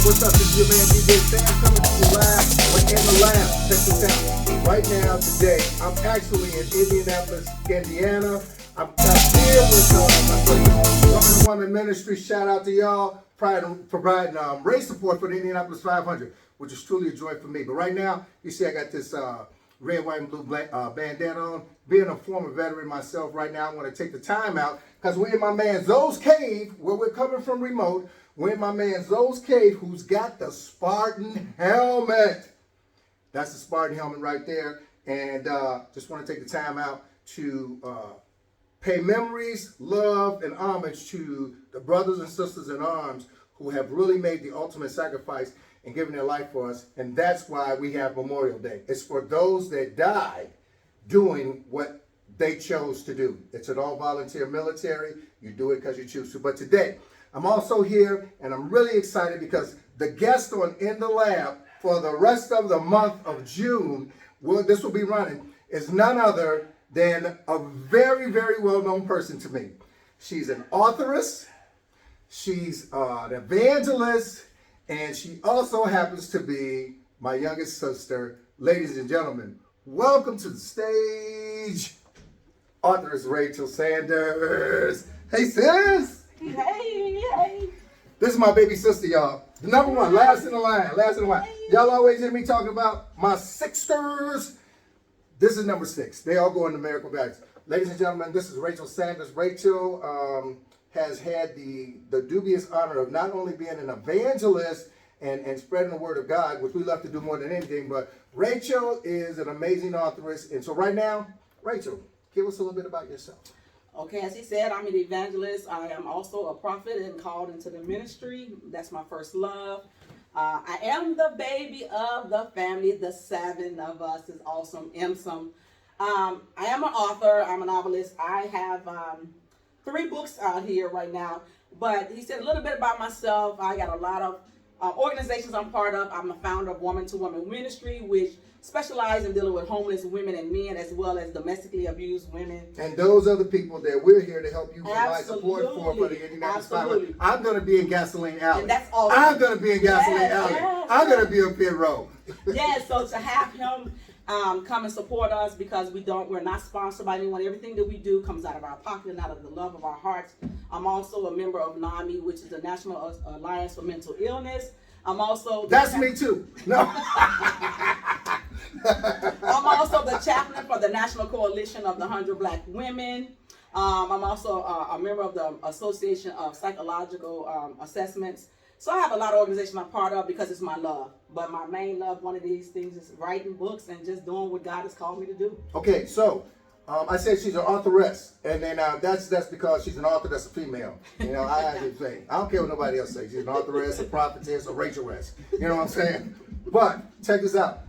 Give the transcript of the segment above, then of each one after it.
What's up? This is your man DJ Sam coming to you live. We're in the lab. Check this out. Right now, today, I'm actually in Indianapolis, Indiana. I'm here with my Woman to Woman Ministry. Shout out to y'all providing race support for the Indianapolis 500, which is truly a joy for me. But right now, you see I got this red, white, and blue bandana on. Being a former veteran myself right now, I want to take the time out because we're in my man Zoe's cave, where we're coming from remote. We're in my man Zoe's cave, who's got the Spartan helmet. That's the Spartan helmet right there. And just want to take the time out to pay memories, love, and homage to the brothers and sisters in arms who have really made the ultimate sacrifice and given their life for us. And that's why we have Memorial Day. It's for those that died doing what they chose to do. It's an all-volunteer military. You do it because you choose to. But today, I'm also here, and I'm really excited because the guest on In the Lab for the rest of the month of June, this will be running, is none other than a very, very well-known person to me. She's an authoress, she's an evangelist, and she also happens to be my youngest sister. Ladies and gentlemen, welcome to the stage, authoress Rachel Sanders. Hey, sis. Hey. This is my baby sister, y'all. The number one, last in the line. Y'all always hear me talking about my sixters. This is number 6. They all go in numerical values. Ladies and gentlemen, this is Rachel Sanders. Rachel has had the dubious honor of not only being an evangelist and spreading the word of God, which we love to do more than anything, but Rachel is an amazing authoress. And so right now, Rachel, give us a little bit about yourself. Okay, as he said, I'm an evangelist. I am also a prophet and called into the ministry. That's my first love. I am the baby of the family. The 7 of us is awesome. I am an author. I'm a novelist. I have 3 books out here right now. But he said a little bit about myself. I got a lot of organizations I'm part of. I'm a founder of Woman to Woman Ministry, which specializes in dealing with homeless women and men, as well as domestically abused women. And those are the people that we're here to help you provide support for the Indianapolis 500. I'm going to be in Gasoline Alley. And that's awesome. I'm going to be in Gasoline Alley. I'm going to be up Pit Road. So to have him come and support us, because we're not sponsored by anyone. Everything that we do comes out of our pocket and out of the love of our hearts. I'm also a member of NAMI, which is the National Alliance for Mental Illness. I'm also me too. No. I'm also the chaplain for the National Coalition of the 100 Black Women. I'm also a member of the Association of Psychological Assessments. So I have a lot of organizations I'm part of because it's my love. But my main love, one of these things, is writing books and just doing what God has called me to do. Okay, so I said she's an authoress, and then that's because she's an author that's a female. You know, I have to say, I don't care what nobody else says. She's an authoress, a prophetess, a Racheless. You know what I'm saying? But check this out.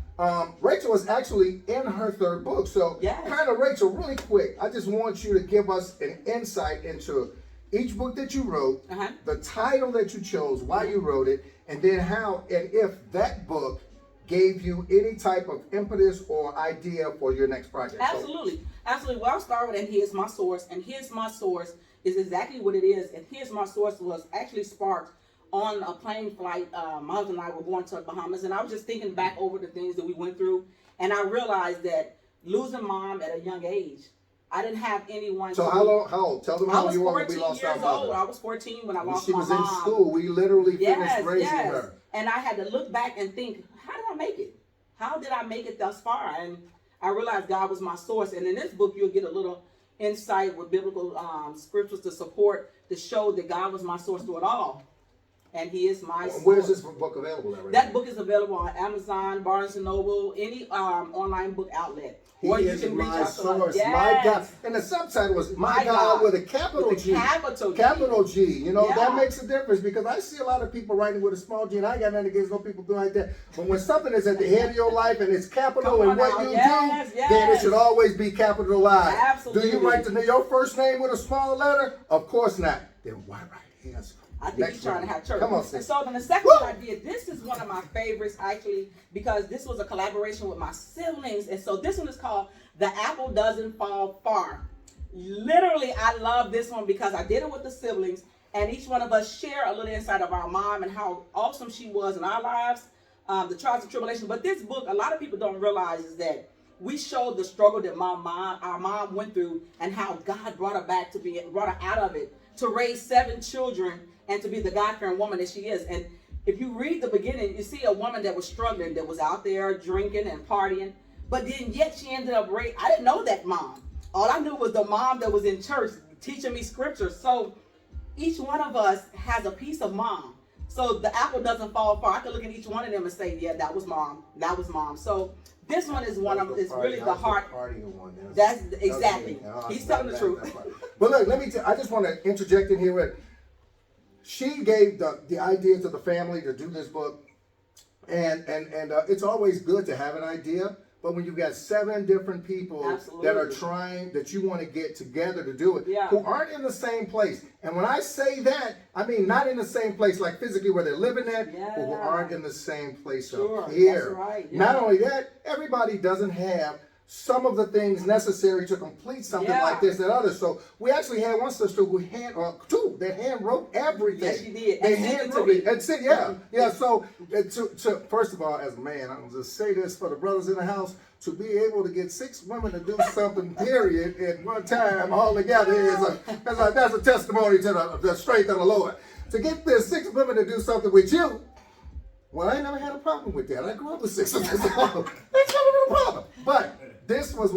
Rachel is actually in her 3rd book. So kind of, Rachel, really quick, I just want you to give us an insight into each book that you wrote, the title that you chose, why you wrote it, and then how and if that book gave you any type of impetus or idea for your next project. Absolutely. Well, I'll start with, and here's my source. And here's my source is exactly what it is. And here's my source was actually sparked on a plane flight. My husband and I were going to the Bahamas, and I was just thinking back over the things that we went through, and I realized that losing mom at a young age, I didn't have anyone. So how old? Tell them how old you were when we lost our mother. I was 14 when I lost my mom. She was in school. We literally finished raising her. And I had to look back and think, how did I make it? How did I make it thus far? And I realized God was my source. And in this book, you'll get a little insight with biblical scriptures to show that God was my source through it all. And he is my source. Where is this book available at right That book is available on Amazon, Barnes & Noble, any online book outlet. He is my source, my God. And the subtitle was My God with a capital G. Capital G. You know, that makes a difference because I see a lot of people writing with a small G, and I ain't got nothing against no people doing like that. But when something is at the head of your life and it's capital and what you do, then it should always be capitalized. Absolutely. Do you write your first name with a small letter? Of course not. Then why write his? I think he's trying to have church. Come on, sis. And so then the second one I did, this is one of my favorites actually, because this was a collaboration with my siblings. And so this one is called The Apple Doesn't Fall Far. Literally, I love this one because I did it with the siblings. and each one of us share a little insight of our mom and how awesome she was in our lives, the trials and tribulations. But this book, a lot of people don't realize is that we showed the struggle that our mom went through, and how God brought her out of it to raise 7 children and to be the God-fearing woman that she is. And if you read the beginning, you see a woman that was struggling, that was out there drinking and partying, but then yet she ended up I didn't know that mom. All I knew was the mom that was in church teaching me scripture. So each one of us has a piece of mom. So the apple doesn't fall far. I can look at each one of them and say, yeah, that was mom. That was mom. So this one is really the heart. That's exactly. He's telling the truth. But look, I just want to interject in here with, she gave the idea to the family to do this book. And it's always good to have an idea. But when you've got 7 different people that are trying, that you want to get together to do it, who aren't in the same place. And when I say that, I mean not in the same place like physically where they're living at, but who aren't in the same place up here. That's right. Not only that, everybody doesn't have some of the things necessary to complete something like this than others. So we actually had one sister who two that hand wrote everything. Yes, she did. They hand wrote it. That's it. Yeah. So first of all, as a man, I'm gonna just say this for the brothers in the house: to be able to get 6 women to do something, period, at one time, all together that's a testimony to the strength of the Lord. To get the 6 women to do something with you. Well, I never had a problem with that. I grew up with 6 of them. That's never been a problem. But this was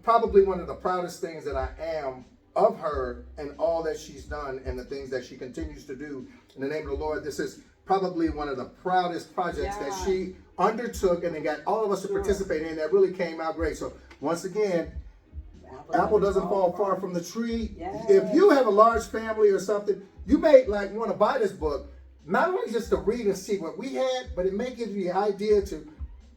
probably one of the proudest things that I am of her and all that she's done and the things that she continues to do in the name of the Lord. This is probably one of the proudest projects that she undertook and then got all of us to participate in that really came out great. So once again, apple doesn't fall far from the tree. If you have a large family or something, you may want to buy this book, not only just to read and see what we had, but it may give you the idea to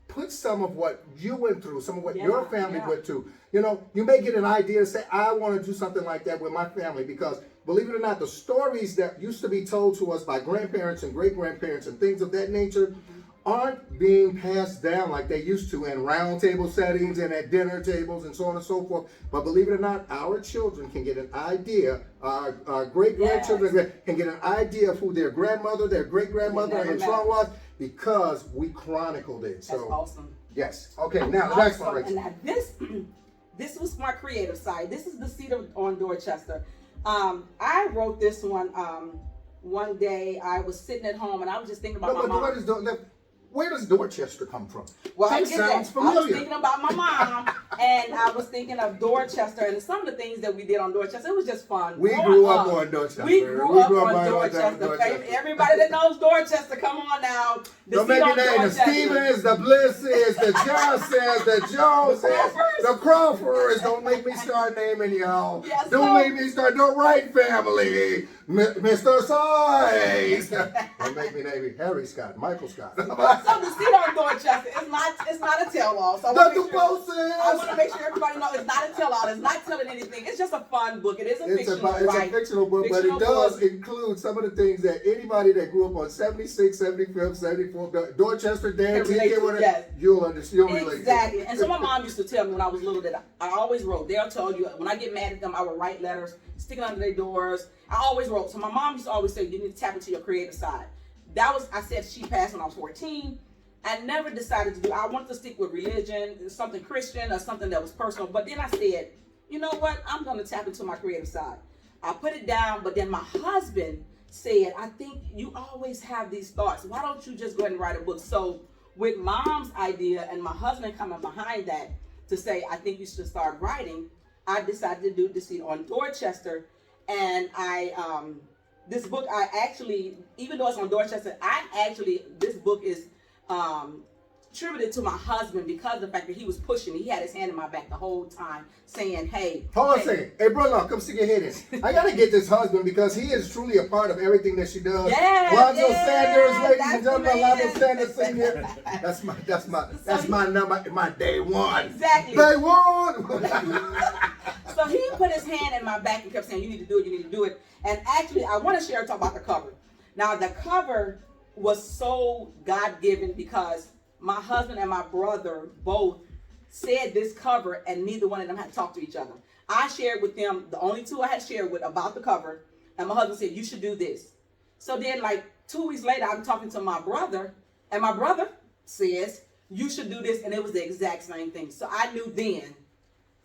put some of what you went through, some of what your family went through. You know, you may get an idea to say, I want to do something like that with my family, because believe it or not, the stories that used to be told to us by grandparents and great-grandparents and things of that nature aren't being passed down like they used to in round table settings and at dinner tables and so on and so forth. But believe it or not, our children can get an idea, our great-grandchildren can get an idea of who their grandmother, their great-grandmother and so on was, because we chronicled it. So that's awesome. Yes. Okay, now the next one, Rachel. And now this was my creative side. This is the Cedar on Dorchester. I wrote this one one day. I was sitting at home and I was just thinking about my mom. Where does Dorchester come from? Well, that sounds familiar. I was thinking about my mom, and I was thinking of Dorchester and some of the things that we did on Dorchester. It was just fun. We grew up on Dorchester. We grew up on Dorchester. Everybody that knows Dorchester, come on now. Don't make me name the Stevens, the Blisses, the Johnsons, the Joneses, the Crawfords. Don't make me start naming y'all. Yes, don't make me start the Wright family. Mr. Size. Don't make me name Harry Scott, Michael Scott. So the Cedar on Dorchester it's not a tell-all. So I want to make sure everybody knows it's not a tell-all. It's not telling anything. It's just a fun book. It is a fictional book. It's a fictional book, but it does include some of the things that anybody that grew up on 76, 75, 74, Dorchester, Dan, you'll understand. Exactly. And so my mom used to tell me when I was little that I always wrote. They'll tell you, when I get mad at them, I would write letters, stick it under their doors. I always wrote. So my mom used to always say, you need to tap into your creative side. I said she passed when I was 14. I never decided to do, I wanted to stick with religion, something Christian or something that was personal. But then I said, you know what? I'm going to tap into my creative side. I put it down, but then my husband said, I think you always have these thoughts. Why don't you just go ahead and write a book? So with mom's idea and my husband coming behind that to say, I think you should start writing, I decided to do Deceit on Dorchester. And this book, I actually, even though it's on Dorchester, this book is attributed to my husband because of the fact that he was pushing me. He had his hand in my back the whole time saying, hey. Hold on a second. Hey, brother, come stick your head in. I got to get this husband because he is truly a part of everything that she does. Lonzo Sanders, ladies and gentlemen, Lonzo Sanders Senior. That's my number, my day one. Exactly. Day one. So he put his hand in my back and kept saying, you need to do it, you need to do it. And actually, I want to share and talk about the cover. Now, the cover was so God-given because my husband and my brother both said this cover and neither one of them had talked to each other. I shared with them, the only two I had shared with about the cover And my husband said, you should do this. So then like 2 weeks later, I'm talking to my brother, and my brother says, you should do this. And it was the exact same thing. So I knew then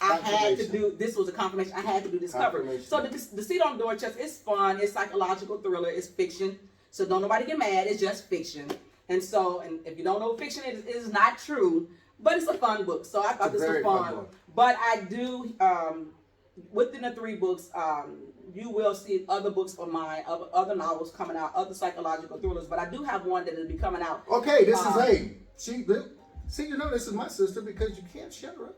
I had to do, this was a confirmation, I had to do this cover. So the Deceit on Dorchester is fun, it's psychological thriller, it's fiction. So don't nobody get mad, it's just fiction. And so, and if you don't know fiction, it is not true, but it's a fun book. So I thought this was fun. But I do, within the 3 books, you will see other books of mine, other novels coming out, other psychological thrillers. But I do have one that will be coming out. Okay, this is see, you know, this is my sister because you can't shut her up.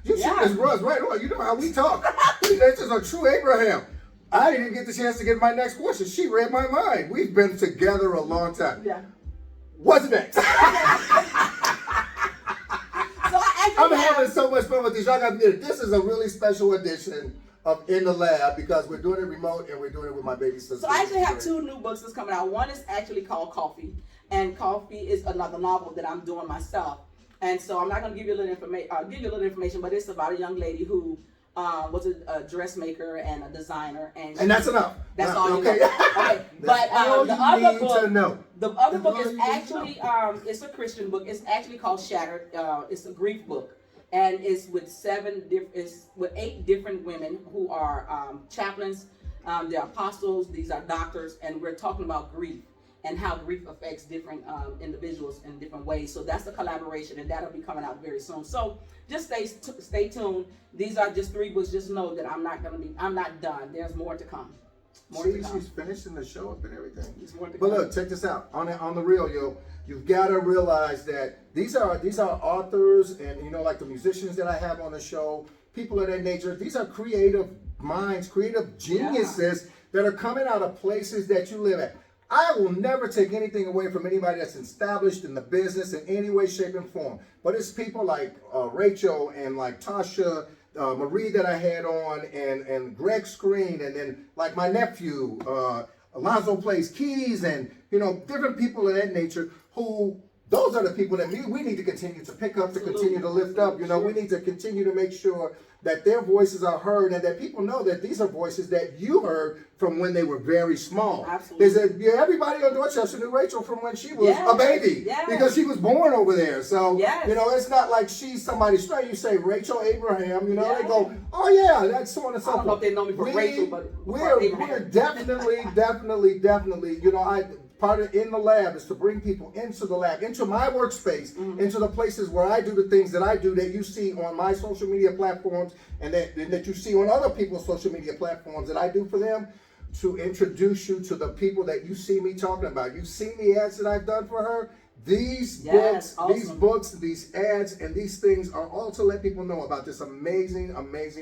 You shoot this Russ right on. You know how we talk. This is a true Abraham. I didn't even get the chance to get my next question. She read my mind. We've been together a long time. Yeah. What's next? I'm having so much fun with these. Y'all got to get it. This is a really special edition of In the Lab because we're doing it remote and we're doing it with my baby sister. So I actually have 2 new books that's coming out. One is actually called Coffee, and Coffee is another novel that I'm doing myself. And so I'm not going to give you a little information. I'll give you a little information, but it's about a young lady who was a dressmaker and a designer, and that's enough. That's all you know. Okay, but the other book is actually it's a Christian book. It's actually called Shattered. It's a grief book, and it's with 8 different women who are chaplains. They're apostles. These are doctors, and we're talking about grief and how grief affects different individuals in different ways. So that's a collaboration, and that'll be coming out very soon. So just stay tuned. These are just 3 books. Just know that I'm not done. There's more to come. She's finishing the show up and everything. But look, check this out. On the real, you've got to realize that these are authors, and you know, like the musicians that I have on the show, people of that nature. These are creative minds, creative geniuses that are coming out of places that you live at. I will never take anything away from anybody that's established in the business in any way, shape, and form. But it's people like Rachel and like Tasha, Marie that I had on, and Greg Screen, and then like my nephew, Alonzo plays keys, and you know, different people of that nature who, those are the people that we need to continue to pick up, to continue to lift up. You know, we need to continue to make sure that their voices are heard, and that people know that these are voices that you heard from when they were very small. Absolutely. Everybody on Dorchester knew Rachel from when she was a baby, because she was born over there. So, you know, it's not like she's somebody straight. You say Rachel Abraham, you know, they go, oh yeah, that's so on and so forth. I don't know if they know me for Rachel, but we're definitely, you know, part of In the Lab is to bring people into the lab, into my workspace, into the places where I do the things that I do that you see on my social media platforms, and that you see on other people's social media platforms that I do for them, to introduce you to the people that you see me talking about. You've seen the ads that I've done for her. These books, these ads, and these things are all to let people know about this amazing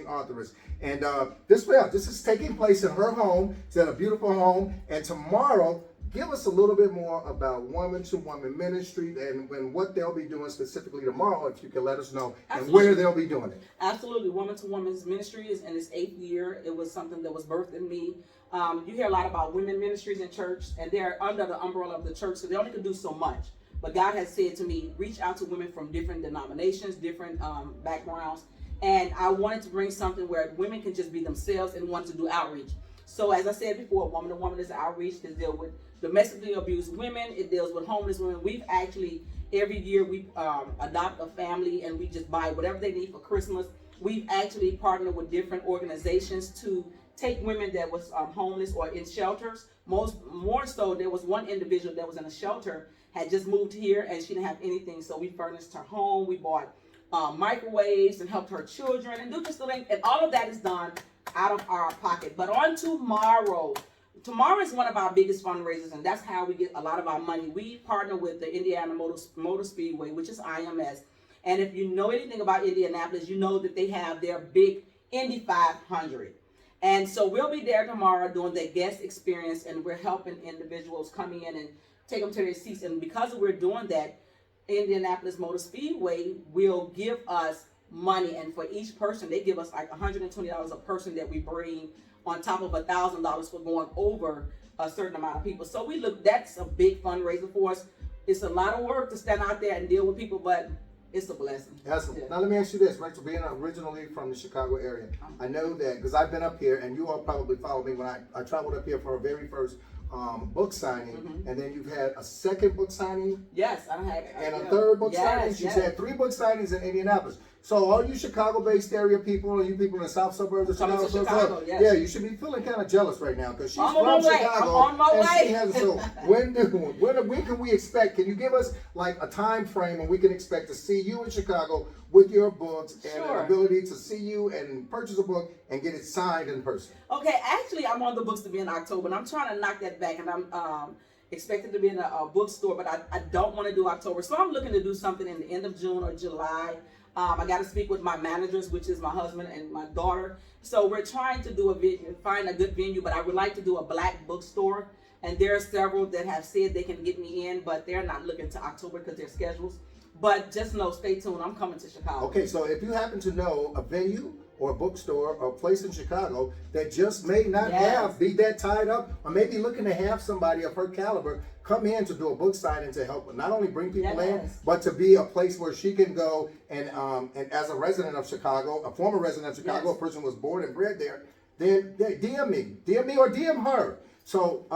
authoress. And this is taking place in her home. It's at a beautiful home. And tomorrow, give us a little bit more about Woman to Woman Ministry and what they'll be doing specifically tomorrow, if you can let us know, and where they'll be doing it. Absolutely. Woman to Woman's Ministry is in its 8th year. It was something that was birthed in me. You hear a lot about women ministries in church, and they're under the umbrella of the church, so they only can do so much. But God has said to me, reach out to women from different denominations, different backgrounds, and I wanted to bring something where women can just be themselves and want to do outreach. So as I said before, Woman to Woman is outreach that deals with domestically abused women. It deals with homeless women. We've actually, every year we adopt a family and we just buy whatever they need for Christmas. We've actually partnered with different organizations to take women that was homeless or in shelters. More so, there was one individual that was in a shelter, had just moved here, and she didn't have anything. So we furnished her home. We bought microwaves and helped her children and do just the thing. And all of that is done out of our pocket. But on tomorrow is one of our biggest fundraisers, and that's how we get a lot of our money. We partner with the Indiana Motor Speedway, which is IMS. And if you know anything about Indianapolis, you know that they have their big Indy 500. And so we'll be there tomorrow doing the guest experience, and we're helping individuals come in and take them to their seats. And because we're doing that, Indianapolis Motor Speedway will give us money, and for each person they give us like $120 a person that we bring, on top of $1,000 for going over a certain amount of people. So that's a big fundraiser for us. It's a lot of work to stand out there and deal with people, but it's a blessing. Excellent. Now let me ask you this, Rachel, being originally from the Chicago area, I know that because I've been up here, and you all probably followed me when I traveled up here for our very first book signing, and then you've had a second book signing. Yes, I had. And a third book signing. She's had 3 book signings in Indianapolis. So all you Chicago-based area people and you people in the south suburbs of Chicago, yeah, you should be feeling kind of jealous right now because she's from Chicago. I'm on my way. She has, so when can we expect? Can you give us like a time frame when we can expect to see you in Chicago with your books and an ability to see you and purchase a book and get it signed in person? Okay, actually, I'm on the books to be in October, and I'm trying to knock that back, and I'm expected to be in a bookstore, but I don't want to do October, so I'm looking to do something in the end of June or July. I got to speak with my managers, which is my husband and my daughter. So we're trying to find a good venue, but I would like to do a black bookstore. And there are several that have said they can get me in, but they're not looking to October because their schedules. But just know, stay tuned. I'm coming to Chicago. Okay, so if you happen to know a venue or a bookstore or a place in Chicago that just may not be that tied up, or maybe looking to have somebody of her caliber come in to do a book signing to help not only bring people in, but to be a place where she can go and as a resident of Chicago, a former resident of Chicago, a person who was born and bred there, then DM me or DM her. So,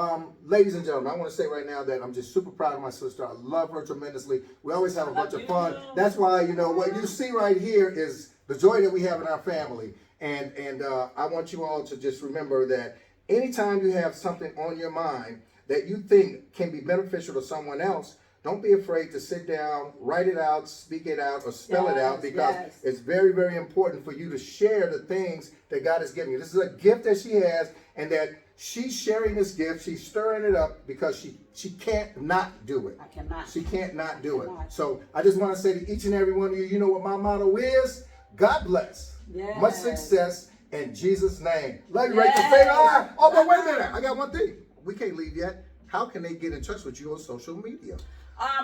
ladies and gentlemen, I want to say right now that I'm just super proud of my sister. I love her tremendously. We always have a bunch of fun. That's why, you know, what you see right here is the joy that we have in our family. And I want you all to just remember that anytime you have something on your mind that you think can be beneficial to someone else, don't be afraid to sit down, write it out, speak it out, or spell it out, because it's very, very important for you to share the things that God has given you. This is a gift that she has, and that she's sharing this gift. She's stirring it up because she can't not do it. I cannot. She can't not do it. So I just want to say to each and every one of you, you know what my motto is? God bless. Much success in Jesus' name. Love you, Rachel. Say oh, but wait a minute. I got one thing. We can't leave yet. How can they get in touch with you on social media?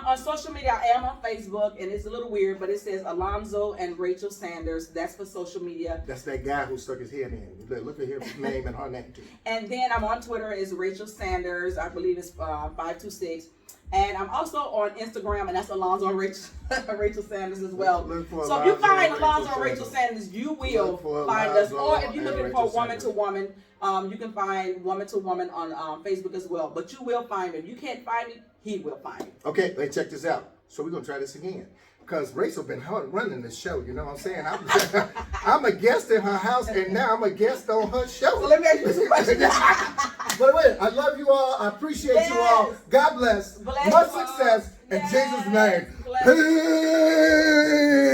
On social media, I am on Facebook, and it's a little weird, but it says Alonzo and Rachel Sanders. That's for social media. That's that guy who stuck his head in. Look at his name and her name too. And then I'm on Twitter as Rachel Sanders. I believe it's 526. And I'm also on Instagram, and that's Alonzo and Rachel Sanders as well. So if you find Alonzo and Rachel Sanders, you will find us. Or if you're looking for woman to woman, you can find woman to woman on Facebook as well. But you will find me. If you can't find me, he will find me. Okay, let's check this out. So we're going to try this again. Because Rachel been running this show, you know what I'm saying? I'm a guest in her house, and now I'm a guest on her show. So let me ask you some questions. But wait, I love you all. I appreciate you all. God bless. Much success in Jesus' name. Peace.